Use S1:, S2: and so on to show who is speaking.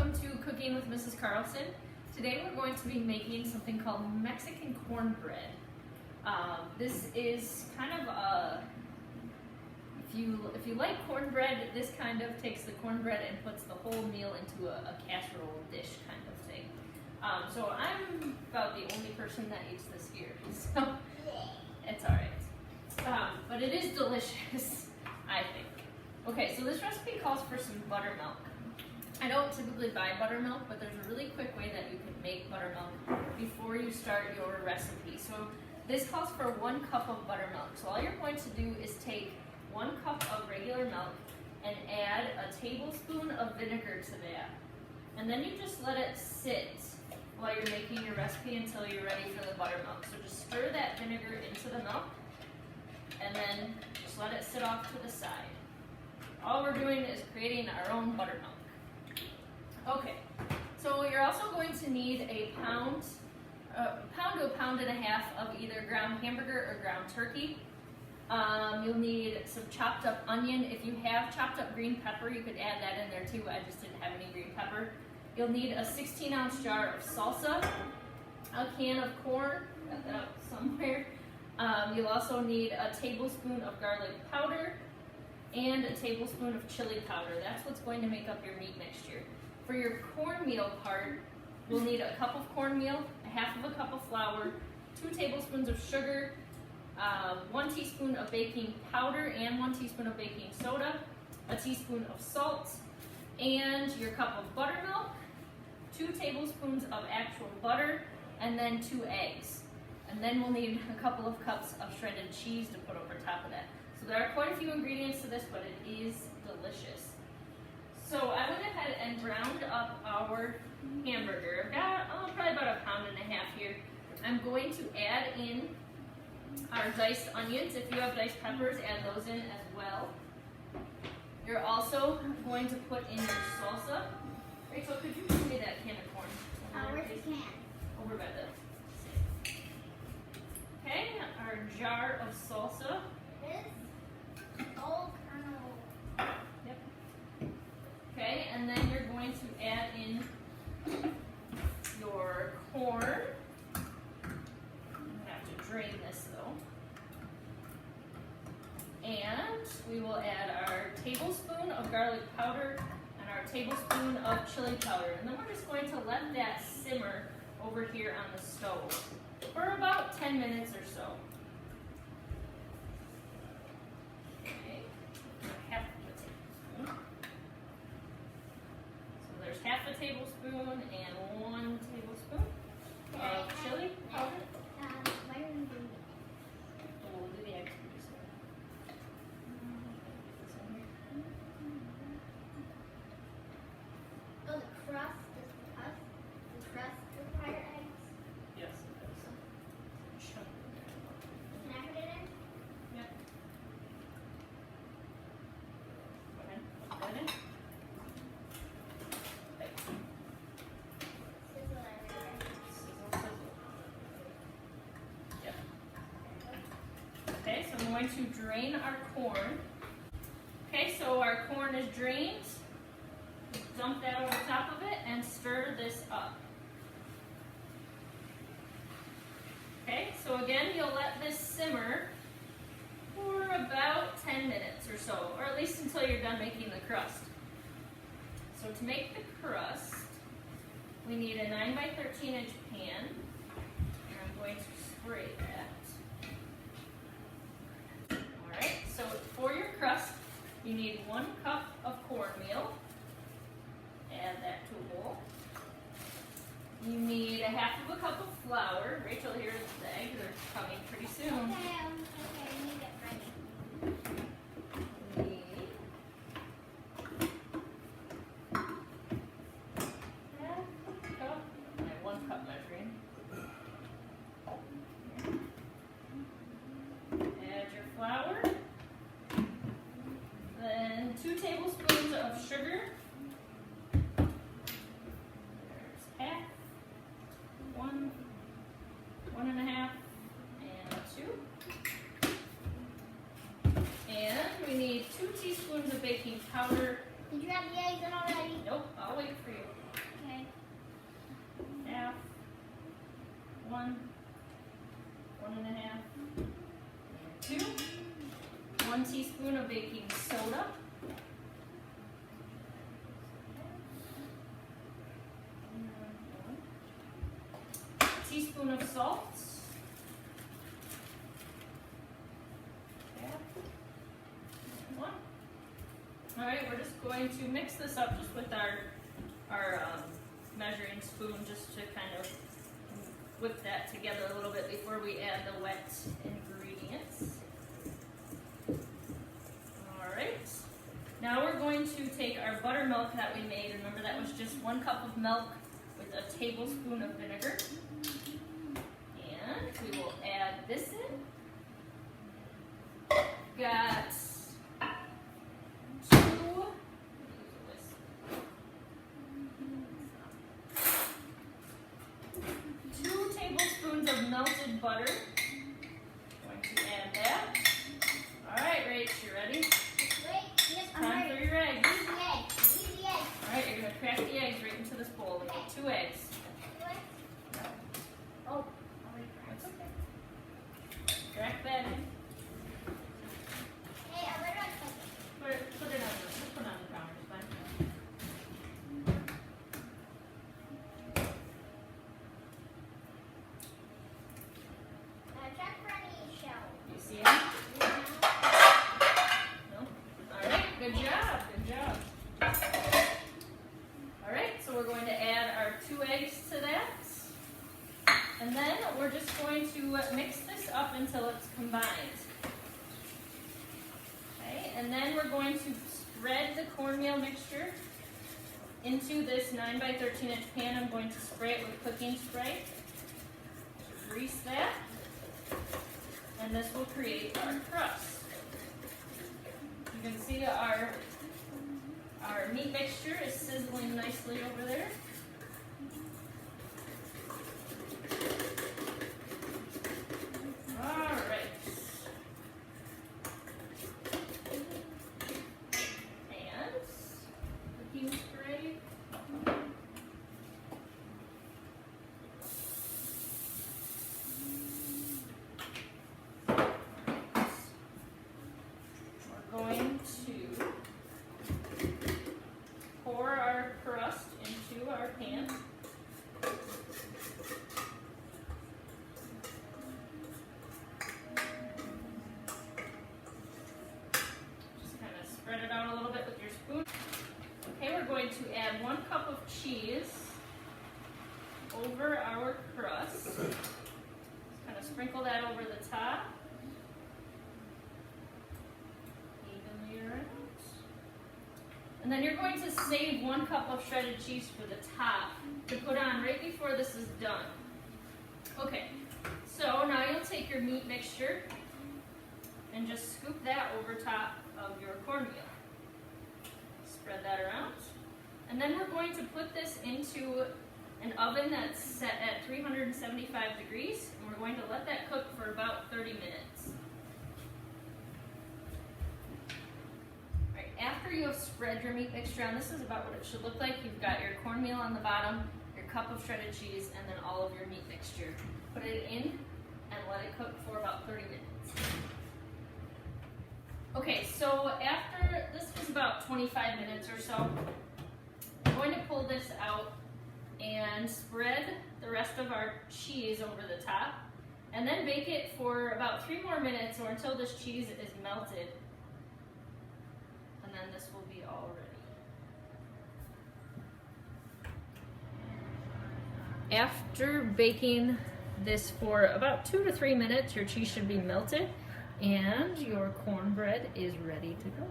S1: welcome to Cooking with Mrs. Carlson. Today we're going to be making something called Mexican cornbread. This is kind of a, if you like cornbread, this kind of takes the cornbread and puts the whole meal into a casserole dish kind of thing. So I'm about the only person that eats this here, so it's alright. But it is delicious, I think. Okay, so this recipe calls for some buttermilk. I don't typically buy buttermilk, but there's a really quick way that you can make buttermilk before you start your recipe. So this calls for 1 cup of buttermilk. So all you're going to do is take 1 cup of regular milk and add a tablespoon of vinegar to that. And then you just let it sit while you're making your recipe until you're ready for the buttermilk. So just stir that vinegar into the milk and then just let it sit off to the side. All we're doing is creating our own buttermilk. Okay, so you're also going to need a pound to a pound and a half of either ground hamburger or ground turkey. You'll need some chopped up onion. If you have chopped up green pepper, you could add that in there too. I just didn't have any green pepper. You'll need a 16-ounce jar of salsa, a can of corn, got that out somewhere. You'll also need a tablespoon of garlic powder and a tablespoon of chili powder. That's what's going to make up your meat mixture. For your cornmeal part, we'll need a cup of cornmeal, a half of a cup of flour, 2 tablespoons of sugar, 1 teaspoon of baking powder and 1 teaspoon of baking soda, a teaspoon of salt, and your cup of buttermilk, 2 tablespoons of actual butter, and then 2 eggs. And then we'll need a couple of cups of shredded cheese to put over top of that. So there are quite a few ingredients to this, but it is delicious. So I went ahead and ground up our hamburger. I've got probably about a pound and a half here. I'm going to add in our diced onions. If you have diced peppers, add those in as well. You're also going to put in your salsa. Rachel, could you give me that can of corn?
S2: Where's the can?
S1: Over by the sink. Okay, our jar of salsa.
S2: This old kernel.
S1: Yep. Okay, and then you're going to add in your corn. I have to drain this though. And we will add our tablespoon of garlic powder and our tablespoon of chili powder. And then we're just going to let that simmer over here on the stove for about 10 minutes or so. Okay, half a tablespoon. So there's half a tablespoon and 1 tablespoon of chili powder.
S2: Why are we doing it?
S1: We'll do the eggs pretty soon.
S2: Oh, the crust is the crust require eggs?
S1: Yes, it does. Chunk in there.
S2: Can I put it in?
S1: Yep. Go ahead, put that in. Okay.
S2: Sizzle everywhere.
S1: Sizzle, sizzle. Yep. Okay, so I'm going to drain our corn. Okay, so our corn is drained. Dump that over top of it and stir this up. Okay, so again, you'll let this simmer for about 10 minutes or so, or at least until you're done making the crust. So to make the crust, we need a 9 by 13 inch pan, and I'm going to spray that. Alright, so for your crust, you need 1 cup of cornmeal. Add that to a bowl. You need a half of a cup of flour. Rachel, here's the eggs are coming pretty soon.
S2: Okay, I need it ready.
S1: We need half a cup, and 1 cup measuring. Add your flour. Then 2 tablespoons of sugar. There's half, 1, 1 1/2, and 2. 1, 1.5, and 2. 1 teaspoon of baking soda. Teaspoon of salt. One. All right, we're just going to mix this up just with our measuring spoon, just to kind of whip that together a little bit before we add the wet ingredients. All right. Now we're going to take our buttermilk that we made. Remember, that was just 1 cup of milk with a tablespoon of vinegar. And we will add this in. Got 2 tablespoons of melted butter. Going to add that. All right, Rach, you ready?
S2: Wait, yes, I'm
S1: Time
S2: ready.
S1: for your eggs.
S2: Use the egg. Use the egg.
S1: All right, you're gonna crack the eggs right into this bowl. We need 2 eggs.
S2: Oh, already
S1: That's
S2: cracked.
S1: okay. Crack that in.
S2: Hey, I read on something.
S1: Put it on the counter. It's fine.
S2: Check for any shell.
S1: You see it? No? All right, good job, good job. All right, so we're going to add our 2 eggs to that. And then we're just going to mix this up until it's combined. Okay, and then we're going to spread the cornmeal mixture into this 9 by 13 inch pan. I'm going to spray it with cooking spray. Grease that. And this will create our crust. You can see our meat mixture is sizzling nicely over there. All right. And cooking spray. We're going to pour our crust into our pan. Just kind of spread it out a little bit with your spoon. Okay, we're going to add 1 cup of cheese over our crust. Just kind of sprinkle that over the top. Evenly around. And then you're going to save 1 cup of shredded cheese for the top to put on right before this is done. Okay, so now you'll take your meat mixture and just scoop that over top of your cornmeal. Spread that around. And then we're going to put this into an oven that's set at 375 degrees, and we're going to let that cook for about 30 minutes. Alright, after you have spread your meat mixture on, this is about what it should look like. You've got your cornmeal on the bottom, your cup of shredded cheese, and then all of your meat mixture. Put it in and let it cook for about 30 minutes. Okay, so after this was about 25 minutes or so, I'm going to pull this out and spread the rest of our cheese over the top, and then bake it for about 3 more minutes or until this cheese is melted, and then this will be all ready. After baking this for about 2 to 3 minutes, your cheese should be melted and your cornbread is ready to go.